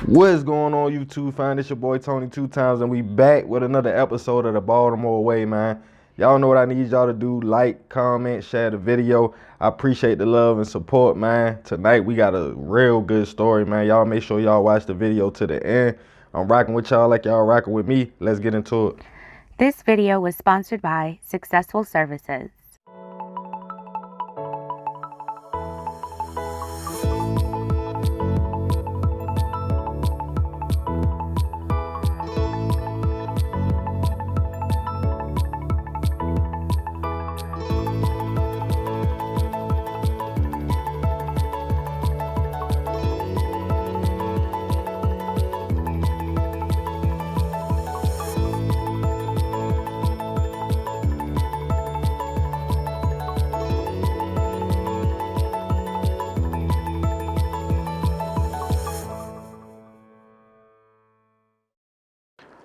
What is going on, YouTube fam? It's your boy Tony 2 times, and we back with another episode of the Baltimore Way, man. Y'all know what I need y'all to do: like, comment, share the video. I appreciate the love and support, man. Tonight we got a real good story, man. Y'all make sure y'all watch the video to the end. I'm rocking with y'all like y'all rocking with me. Let's get into it. This video was sponsored by Successful Services.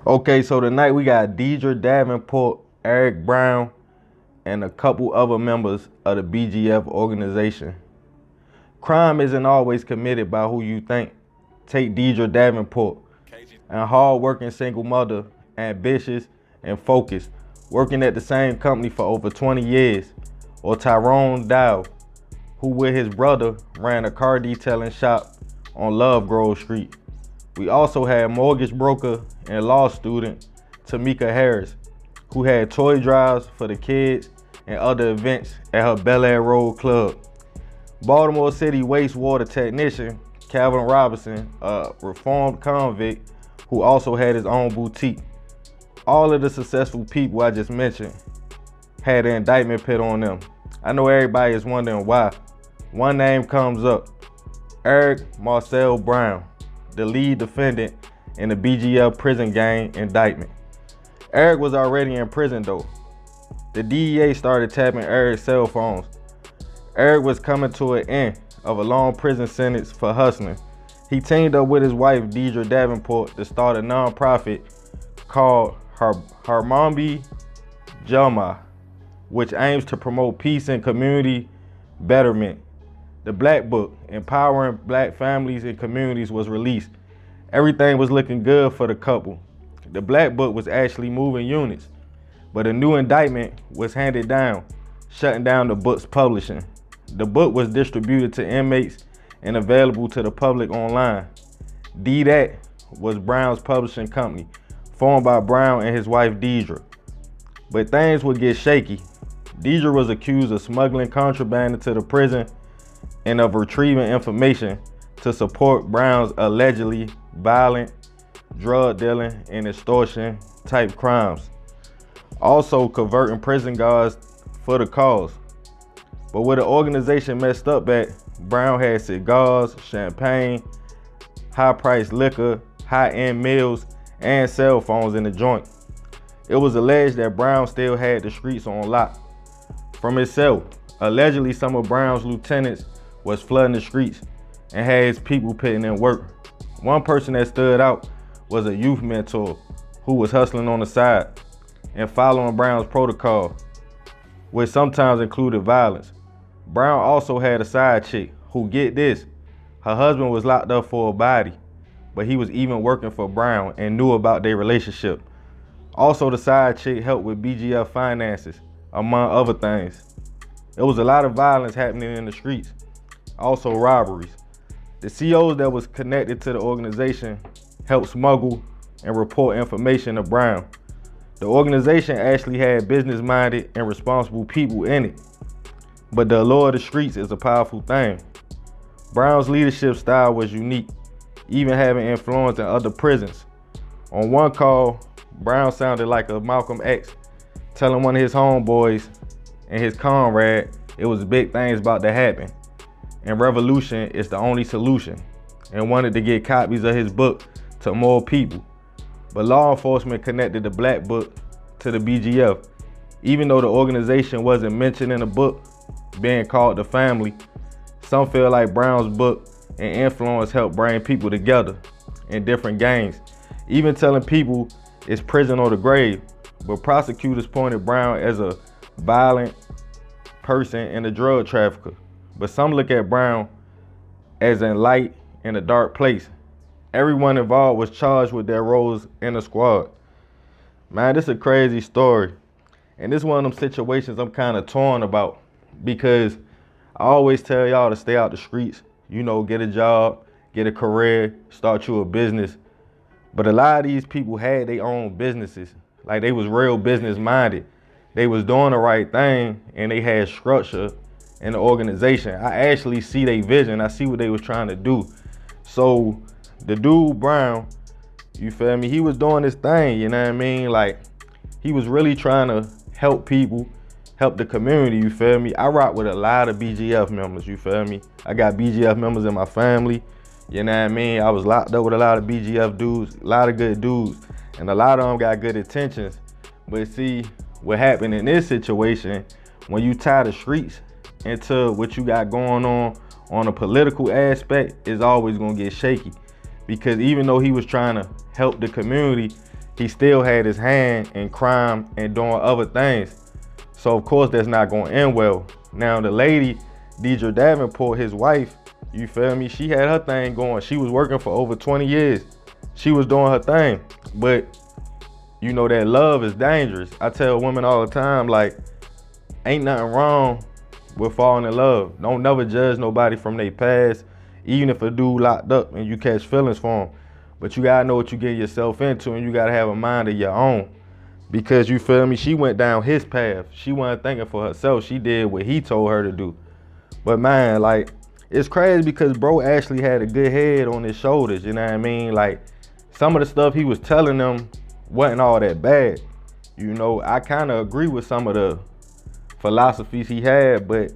Okay, so tonight we got Deitra Davenport, Eric Brown, and a couple other members of the BGF organization. Crime isn't always committed by who you think. Take Deitra Davenport, a hard-working single mother, ambitious and focused, working at the same company for over 20 years. Or Tyrone Dow, who with his brother ran a car detailing shop on Love Grove Street. We also had mortgage broker and law student Tamika Harris, who had toy drives for the kids and other events at her Bel Air Road club. Baltimore City wastewater technician Calvin Robinson, a reformed convict who also had his own boutique. All of the successful people I just mentioned had an indictment put on them. I know everybody is wondering why. One name comes up: Eric Marcel Brown, the lead defendant in the BGF prison gang indictment. Eric was already in prison though. The DEA started tapping Eric's cell phones. Eric was coming to an end of a long prison sentence for hustling. He teamed up with his wife Deitra Davenport to start a nonprofit called Harmony Jama, which aims to promote peace and community betterment. The Black Book, Empowering Black Families and Communities, was released. Everything was looking good for the couple. The Black Book was actually moving units, but a new indictment was handed down, shutting down the book's publishing. The book was distributed to inmates and available to the public online. D-Dat was Brown's publishing company, formed by Brown and his wife Deitra. But things would get shaky. Deitra was accused of smuggling contraband into the prison and of retrieving information to support Brown's allegedly violent drug dealing and extortion type crimes. Also converting prison guards for the cause. But where the organization messed up at, Brown had cigars, champagne, high-priced liquor, high-end meals, and cell phones in the joint. It was alleged that Brown still had the streets on lock. From himself, allegedly some of Brown's lieutenants was flooding the streets and had his people putting in work. One person that stood out was a youth mentor who was hustling on the side and following Brown's protocol, which sometimes included violence. Brown also had a side chick who, get this, her husband was locked up for a body, but he was even working for Brown and knew about their relationship. Also, the side chick helped with BGF finances, among other things. There was a lot of violence happening in the streets. Also robberies. The COs that was connected to the organization helped smuggle and report information to Brown. The organization actually had business-minded and responsible people in it. But the allure of the streets is a powerful thing. Brown's leadership style was unique, even having influence in other prisons. On one call, Brown sounded like a Malcolm X, telling one of his homeboys and his comrade it was big things about to happen, and revolution is the only solution, and wanted to get copies of his book to more people. But law enforcement connected the Black Book to the BGF. Even though the organization wasn't mentioned in the book, being called the family, some feel like Brown's book and influence helped bring people together in different gangs, even telling people it's prison or the grave. But prosecutors pointed Brown as a violent person and a drug trafficker. But some look at Brown as in light in a dark place. everyone involved was charged with their roles in the squad. Man, this is a crazy story. And this is one of them situations I'm kind of torn about, because I always tell y'all to stay out the streets, you know, get a job, get a career, start you a business. But a lot of these people had their own businesses. Like, they was real business minded. They was doing the right thing, and they had structure in the organization. I actually see their vision. I see what they was trying to do. So the dude Brown, you feel me, he was doing his thing, you know what I mean? Like, he was really trying to help people, help the community, you feel me? I rock with a lot of BGF members, you feel me? I got BGF members in my family, you know what I mean? I was locked up with a lot of BGF dudes, a lot of good dudes, and a lot of them got good intentions. But see, what happened in this situation, when you tie the streets into what you got going on a political aspect, is always gonna get shaky. Because even though he was trying to help the community, he still had his hand in crime and doing other things. So of course that's not gonna end well. Now the lady, Deitra Davenport, his wife, you feel me, she had her thing going. She was working for over 20 years. She was doing her thing. But you know that love is dangerous. I tell women all the time, like, ain't nothing wrong with falling in love. Don't never judge nobody from their past, even if a dude locked up and you catch feelings for him. But you gotta know what you get yourself into, and you gotta have a mind of your own. Because you feel me, she went down his path. She wasn't thinking for herself. She did what he told her to do. But man, like, it's crazy because bro actually had a good head on his shoulders, you know what I mean? Like, some of the stuff he was telling them wasn't all that bad. You know, I kind of agree with some of the philosophies he had, but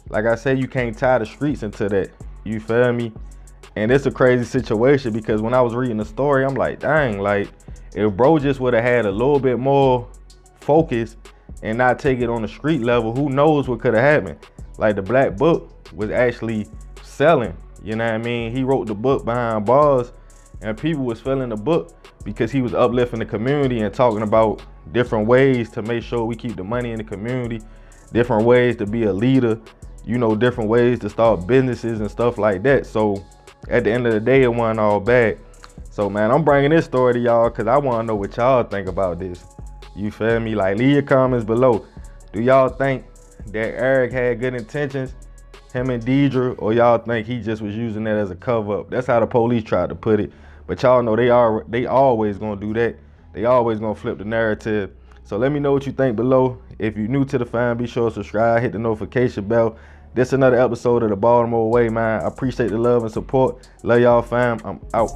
like I said, you can't tie the streets into that, you feel me? And it's a crazy situation, because when I was reading the story, I'm like, dang, like, if bro just would have had a little bit more focus and not take it on the street level, who knows what could have happened. Like, the Black Book was actually selling, you know what I mean? He wrote the book behind bars, and people was feeling the book because he was uplifting the community and talking about different ways to make sure we keep the money in the community, different ways to be a leader, you know, different ways to start businesses and stuff like that. So at the end of the day, it wasn't all bad. So man, I'm bringing this story to y'all because I want to know what y'all think about this. You feel me? Like, leave your comments below. Do y'all think that Eric had good intentions, him and Deidre, or y'all think he just was using that as a cover up? That's how the police tried to put it. But y'all know they always gonna do that. They always gonna flip the narrative. So let me know what you think below. If you're new to the fam, be sure to subscribe, hit the notification bell. This is another episode of the Baltimore Way, man. I appreciate the love and support. Love y'all, fam. I'm out.